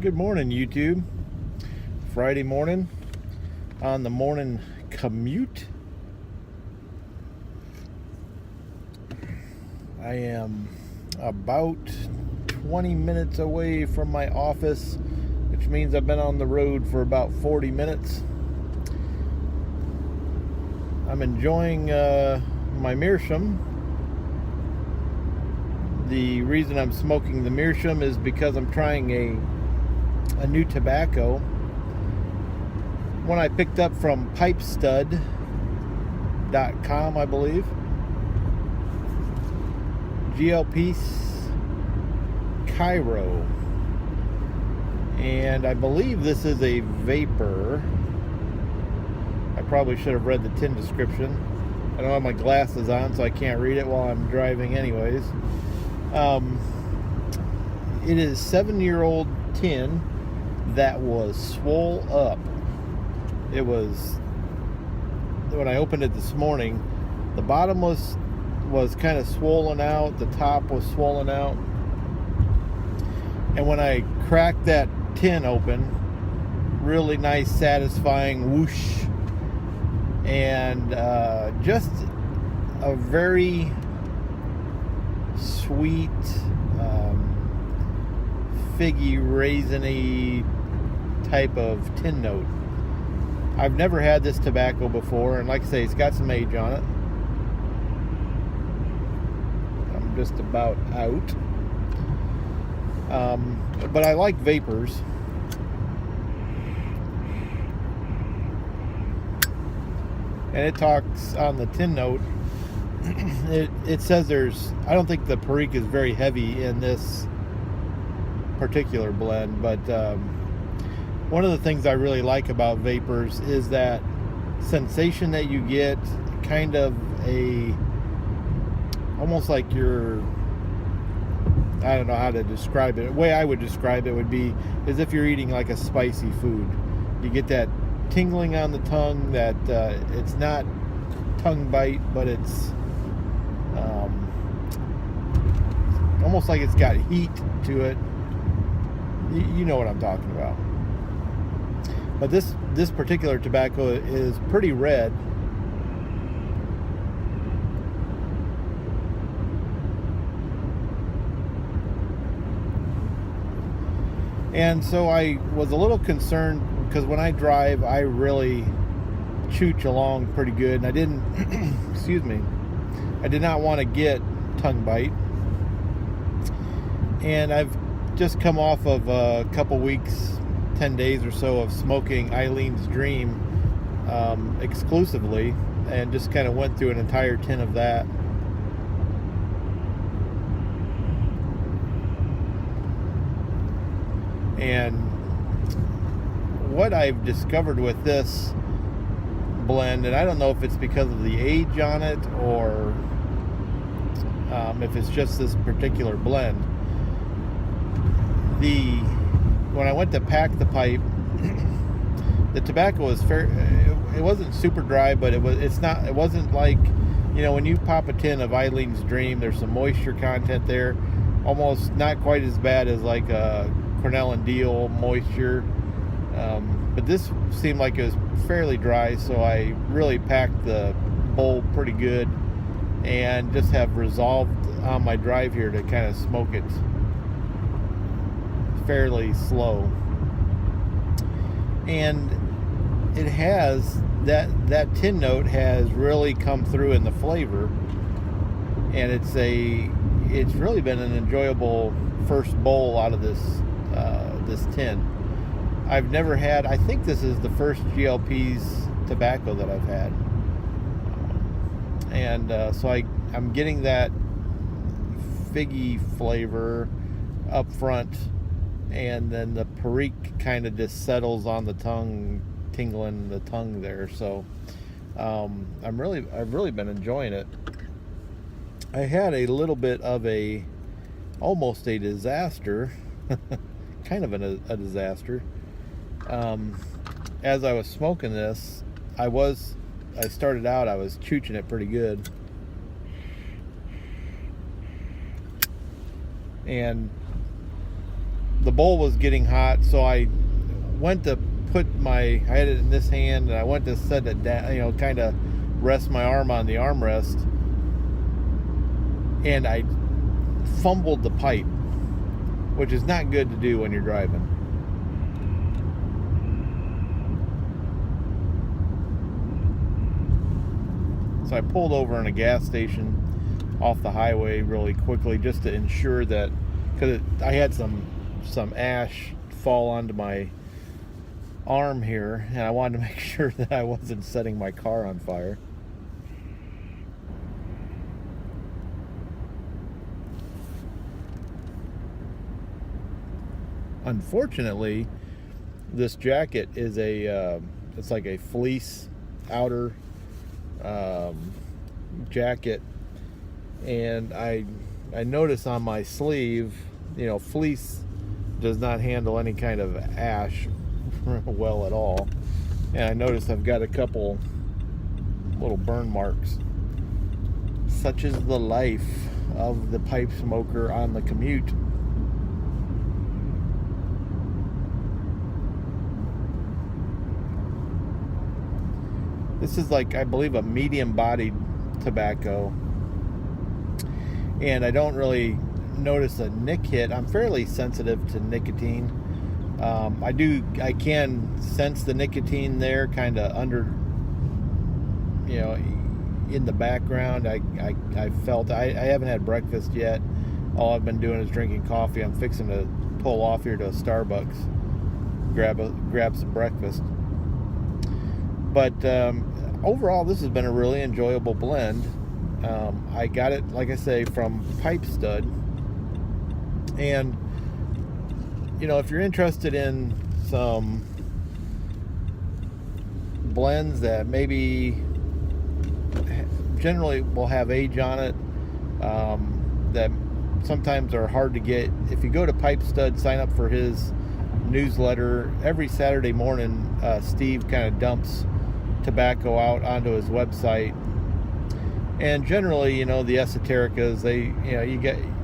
Good morning, YouTube. Friday morning on the morning commute. I am about 20 minutes away from my office, which means I've been on the road for about 40 minutes. I'm enjoying my meerschaum. The reason I'm smoking the meerschaum is because I'm trying a new tobacco. One I picked up from Pipestud.com, I believe. GLPease Cairo. And I believe this is a vapor. I probably should have read the tin description. I don't have my glasses on, so I can't read it while I'm driving anyways. It is 7-year-old tin that was swole up. It was, when I opened it this morning, the bottom was kind of swollen out, the top was swollen out, and when I cracked that tin open, really nice satisfying whoosh, and just a very sweet, figgy, raisiny type of tin note. I've never had this tobacco before, and like I say, it's got some age on it. I'm just about out. But I like vapors. And it talks on the tin note. It says I don't think the Perique is very heavy in this particular blend, but one of the things I really like about vapors is that sensation that you get, kind of almost like I don't know how to describe it. The way I would describe it would be as if you're eating like a spicy food. You get that tingling on the tongue, that it's not tongue bite, but it's almost like it's got heat to it. You know what I'm talking about. But this particular tobacco is pretty red. And so I was a little concerned because when I drive, I really chooch along pretty good, and I didn't excuse me, I did not want to get tongue bite. And I've just come off of a couple weeks, 10 days or so of smoking Eileen's Dream exclusively, and just kind of went through an entire tin of that. And what I've discovered with this blend, and I don't know if it's because of the age on it or if it's just this particular blend, when I went to pack the pipe, the tobacco was fair. It wasn't super dry, but it wasn't like, when you pop a tin of Eileen's Dream, there's some moisture content there, almost not quite as bad as like a Cornell and Deal moisture, but this seemed like it was fairly dry, so I really packed the bowl pretty good and just have resolved on my drive here to kind of smoke it fairly slow. And it has that tin note has really come through in the flavor, and it's really been an enjoyable first bowl out of this tin. I've never had, I think this is the first GLPease tobacco that I've had, and so I'm getting that figgy flavor up front, and then the Perique kind of just settles on the tongue, tingling the tongue there. So I've really been enjoying it. I had a little bit of almost a disaster, kind of a disaster. As I was smoking this, I started out, I was chooching it pretty good, and the bowl was getting hot, so I went to I had it in this hand, and I went to set it down, kind of rest my arm on the armrest, and I fumbled the pipe, which is not good to do when you're driving. So I pulled over in a gas station off the highway really quickly just to ensure that, because I had some ash fall onto my arm here, and I wanted to make sure that I wasn't setting my car on fire. Unfortunately, this jacket is it's like a fleece outer jacket, and I notice on my sleeve, fleece does not handle any kind of ash well at all, and I notice I've got a couple little burn marks. Such is the life of the pipe smoker on the commute. This is like, I believe, a medium-bodied tobacco, and I don't really notice a nick hit. I'm fairly sensitive to nicotine. I can sense the nicotine there, kind of under, in the background. I felt, I haven't had breakfast yet. All I've been doing is drinking coffee. I'm fixing to pull off here to a Starbucks, grab some breakfast. But overall, this has been a really enjoyable blend. I got it, like I say, from Pipestud. And, if you're interested in some blends that maybe generally will have age on it, that sometimes are hard to get, if you go to Pipestud, sign up for his newsletter. Every Saturday morning, Steve kind of dumps tobacco out onto his website, and generally, the esotericas,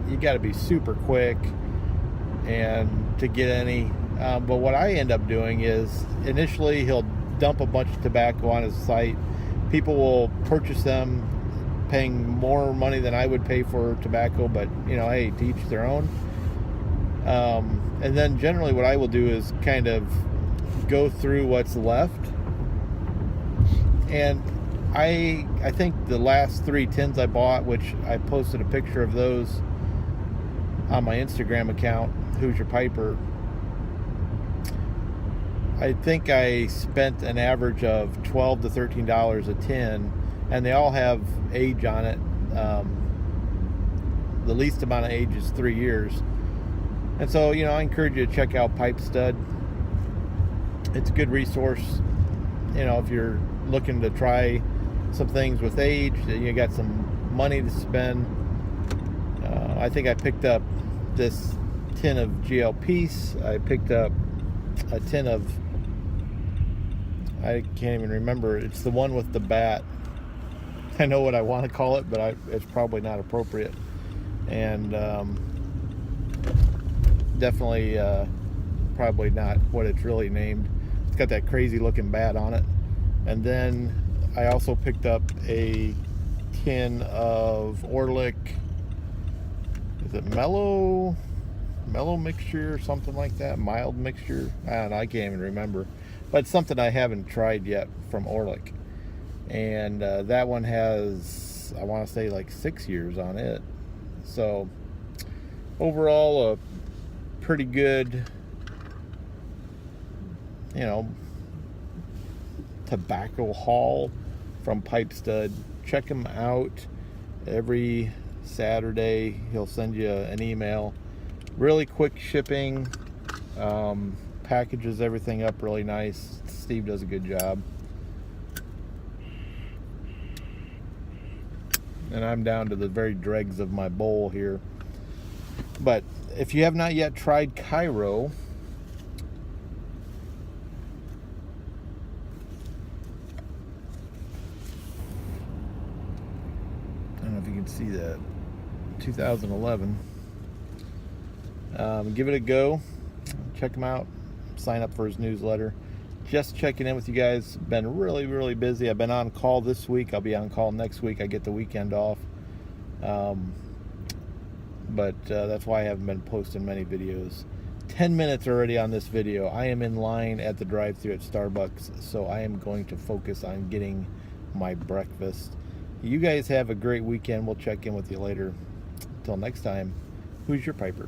you got to be super quick and to get any. But what I end up doing is, initially he'll dump a bunch of tobacco on his site. People will purchase them, paying more money than I would pay for tobacco, but hey, to each their own. And then generally what I will do is kind of go through what's left. And I think the last 3 tins I bought, which I posted a picture of those on my Instagram account, Who's Your Piper, I think I spent an average of $12 to $13 a tin, and they all have age on it. The least amount of age is 3 years. And so, I encourage you to check out Pipestud. It's a good resource, if you're looking to try some things with age, you got some money to spend. I think I picked up this tin of GLPease. I picked up a tin of, I can't even remember, it's the one with the bat. I know what I want to call it, but it's probably not appropriate. And definitely probably not what it's really named. It's got that crazy looking bat on it. And then I also picked up a tin of Orlick, is it mellow mixture or something like that, mild mixture, I don't know, I can't even remember, but it's something I haven't tried yet from Orlick. And that one has, I want to say, like 6 years on it. So overall, a pretty good, tobacco haul from Pipestud. Check him out. Every Saturday he'll send you an email. Really quick shipping, packages everything up really nice. Steve does a good job. And I'm down to the very dregs of my bowl here. But if you have not yet tried Cairo, I don't know if you can see that, 2011. Give it a go. check him out. Sign up for his newsletter. Just checking in with you guys. Been really, really busy. I've been on call this week. I'll be on call next week. I get the weekend off. But that's why I haven't been posting many videos. 10 minutes already on this video. I am in line at the drive-thru at Starbucks, so I am going to focus on getting my breakfast. You guys have a great weekend. We'll check in with you later. Until next time, who's your piper?